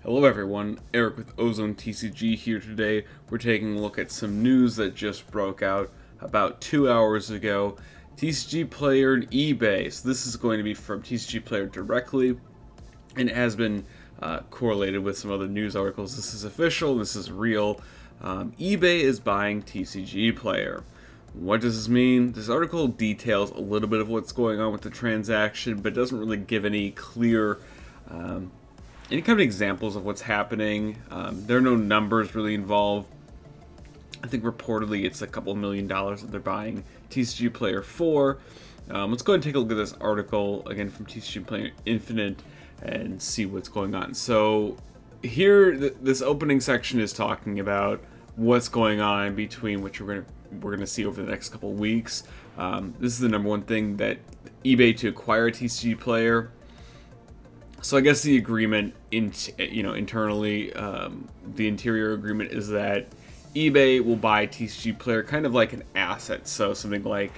Hello everyone, Eric with OzoneTCG here today. We're taking a look at some news that just broke out about 2 hours ago. TCGplayer and eBay. So this is going to be from TCGplayer directly, and it has been correlated with some other news articles. This is official, this is real. eBay is buying TCGplayer. What does this mean? This article details a little bit of what's going on with the transaction, but doesn't really give any clear any kind of examples of what's happening. There are no numbers really involved. I think reportedly it's a couple $1 million that they're buying TCGplayer for. Let's go ahead and take a look at this article again from TCGplayer Infinite and see what's going on. So here, this opening section is talking about what's going on between which we're gonna see over the next couple weeks. This is the number one thing, that eBay to acquire TCGplayer. So I guess the agreement, internally, the interior agreement is that eBay will buy TCGplayer kind of like an asset. So something like,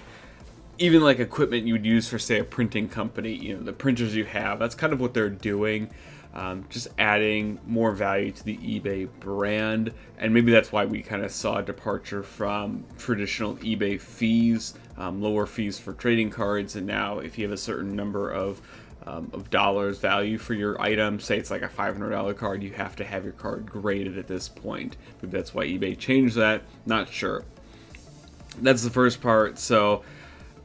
even like equipment you would use for, say, a printing company, the printers you have, that's kind of what they're doing. Just adding more value to the eBay brand. And maybe that's why we kind of saw a departure from traditional eBay fees, lower fees for trading cards. And now if you have a certain number of dollars value for your item, say it's like a $500 card, you have to have your card graded at this point. Maybe that's why eBay changed that, not sure. That's the first part. So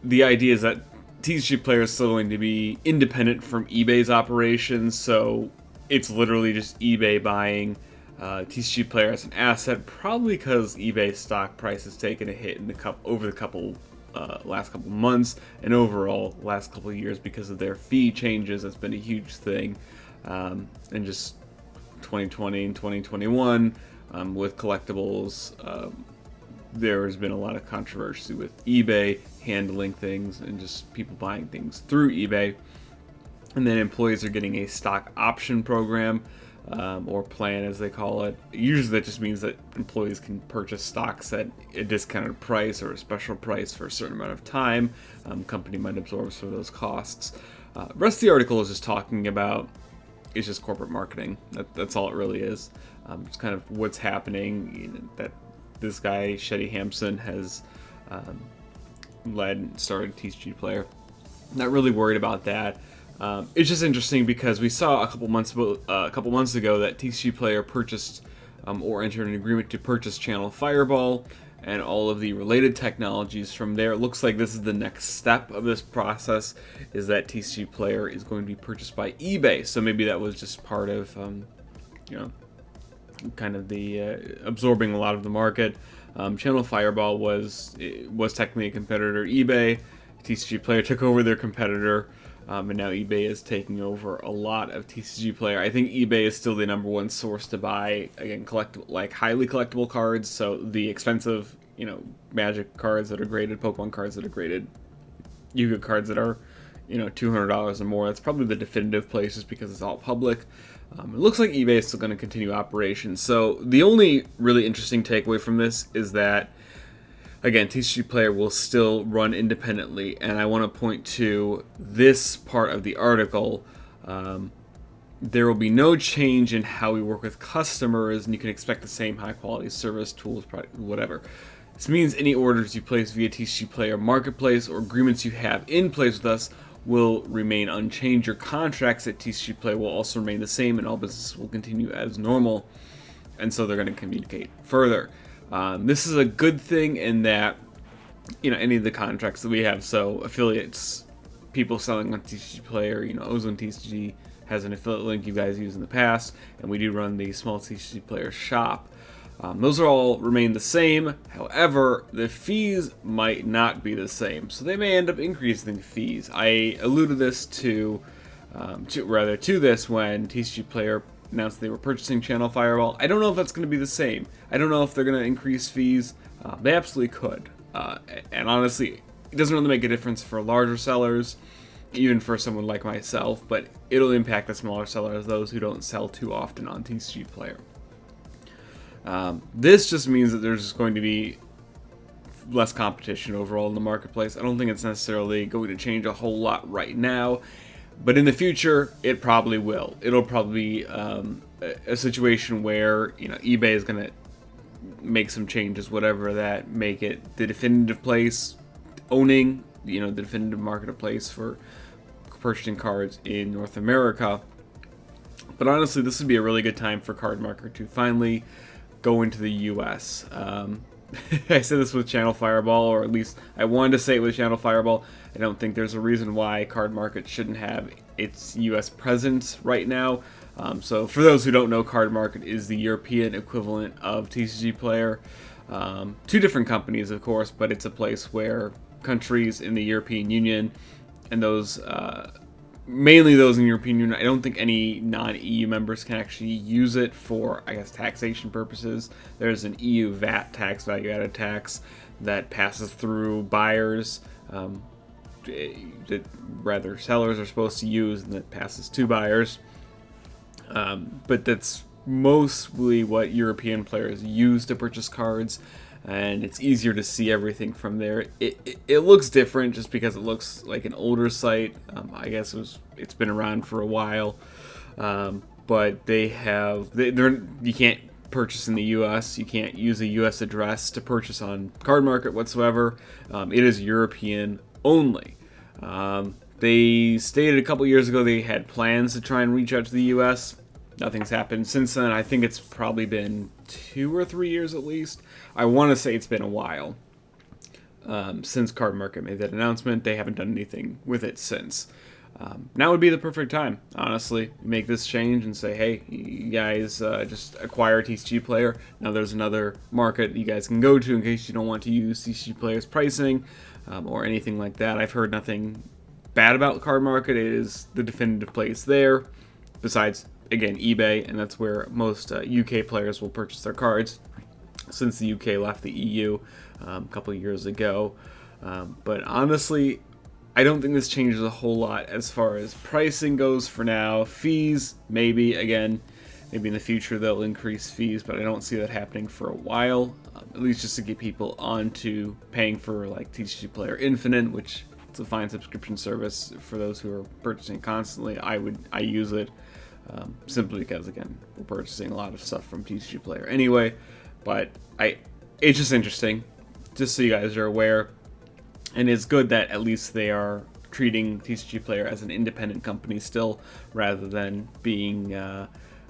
the idea is that TCGplayer is still going to be independent from eBay's operations, so it's literally just eBay buying TCGplayer as an asset, probably because eBay stock price has taken a hit in over the last couple months, and overall last couple of years because of their fee changes. That's been a huge thing, and just 2020 and 2021 with collectibles. There has been a lot of controversy with eBay handling things and just people buying things through eBay. And then employees are getting a stock option program, or plan as they call it. Usually that just means that employees can purchase stocks at a discounted price or a special price for a certain amount of time. Company might absorb some of those costs. Rest of the article is just talking about, it's just corporate marketing. That's all it really is. It's kind of what's happening, that this guy, Shetty Hampson, has led and started TCGplayer. Not really worried about that. It's just interesting because we saw a couple months ago that TCGplayer purchased or entered an agreement to purchase Channel Fireball and all of the related technologies from there. It looks like this is the next step of this process, is that TCGplayer is going to be purchased by eBay. So maybe that was just part of kind of the absorbing a lot of the market. Channel Fireball was technically a competitor to eBay. TCGplayer took over their competitor, and now eBay is taking over a lot of TCGplayer. I think eBay is still the number one source to buy, again, highly collectible cards. So the expensive, Magic cards that are graded, Pokemon cards that are graded, Yu-Gi-Oh cards that are, $200 or more. That's probably the definitive place, just because it's all public. It looks like eBay is still going to continue operations. So the only really interesting takeaway from this is that, again, TCGplayer will still run independently, and I want to point to this part of the article. There will be no change in how we work with customers, and you can expect the same high-quality service, tools, product, whatever. This means any orders you place via TCGplayer Marketplace or agreements you have in place with us will remain unchanged. Your contracts at TCGplayer will also remain the same, and all business will continue as normal. And so they're going to communicate further. This is a good thing in that, any of the contracts that we have, so affiliates, people selling on TCGplayer, OzoneTCG has an affiliate link you guys use in the past, and we do run the small TCGplayer shop. Those are all remain the same. However, the fees might not be the same, so they may end up increasing fees. I alluded to this when TCGplayer announced they were purchasing Channel Fireball. I don't know if that's going to be the same. I don't know if they're going to increase fees. They absolutely could. And honestly, it doesn't really make a difference for larger sellers, even for someone like myself, but it'll impact the smaller sellers, those who don't sell too often on TCGplayer. This just means that there's just going to be less competition overall in the marketplace. I don't think it's necessarily going to change a whole lot right now. But in the future, it probably will. It'll probably be a situation where eBay is going to make some changes, whatever, that make it the definitive place, owning the definitive marketplace for purchasing cards in North America. But honestly, this would be a really good time for Card Market to finally go into the U.S. I said this with Channel Fireball, or at least I wanted to say it with Channel Fireball. I don't think there's a reason why Card Market shouldn't have its U.S. presence right now. So for those who don't know, Card Market is the European equivalent of TCGplayer. Two different companies, of course, but it's a place where countries in the European Union, and those mainly those in the European Union, I don't think any non-EU members can actually use it for, I guess, taxation purposes. There's an EU VAT tax, value-added tax, that passes through buyers, that rather sellers are supposed to use, and that passes to buyers. But that's mostly what European players use to purchase cards, and it's easier to see everything from there. It looks different just because it looks like an older site. I guess it's been around for a while, but you can't purchase in the U.S. You can't use a U.S. address to purchase on Card Market whatsoever. It is European only. They stated a couple years ago they had plans to try and reach out to the U.S. Nothing's happened since then. I think it's probably been 2 or 3 years at least. I want to say it's been a while since Card Market made that announcement. They haven't done anything with it since. Now would be the perfect time, honestly, make this change and say, hey, you guys just acquire TCGplayer. Now there's another market you guys can go to in case you don't want to use TCGplayer's pricing or anything like that. I've heard nothing bad about Card Market. It is the definitive place there, besides, again, eBay, and that's where most UK players will purchase their cards since the UK left the EU a couple of years ago. But honestly, I don't think this changes a whole lot as far as pricing goes for now. Fees, maybe in the future they'll increase fees, but I don't see that happening for a while, at least just to get people onto paying for like TCGplayer Infinite, which is a fine subscription service for those who are purchasing constantly. I use it simply because, again, we're purchasing a lot of stuff from TCGplayer anyway. But it's just interesting, just so you guys are aware. And it's good that at least they are treating TCGplayer as an independent company still, rather than being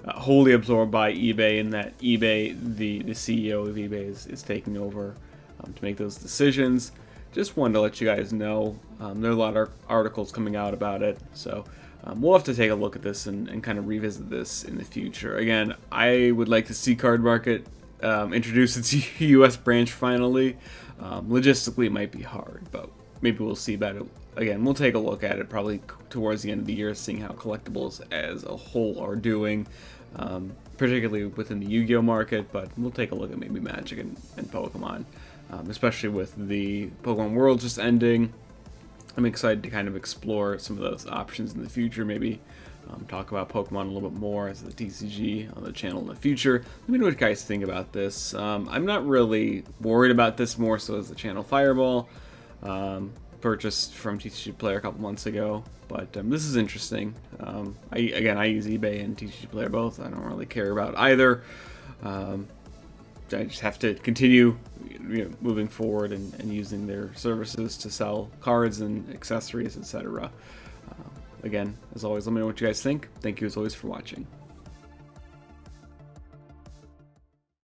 wholly absorbed by eBay, and that eBay, the CEO of eBay is taking over to make those decisions. Just wanted to let you guys know. There are a lot of articles coming out about it, so we'll have to take a look at this and kind of revisit this in the future. Again, I would like to see Card Market introduce its U.S. branch finally. Logistically, it might be hard, but maybe we'll see about it. Again, we'll take a look at it probably towards the end of the year, seeing how collectibles as a whole are doing, particularly within the Yu-Gi-Oh market, but we'll take a look at maybe Magic and Pokemon, especially with the Pokemon World just ending. I'm excited to kind of explore some of those options in the future, maybe talk about Pokemon a little bit more as the TCG on the channel in the future. Let me know what you guys think about this. I'm not really worried about this, more so as the Channel Fireball purchased from TCGplayer a couple months ago, but this is interesting. I use eBay and TCGplayer both. I don't really care about either. I just have to continue moving forward and using their services to sell cards and accessories, etc. Again, as always, let me know what you guys think. Thank you as always for watching.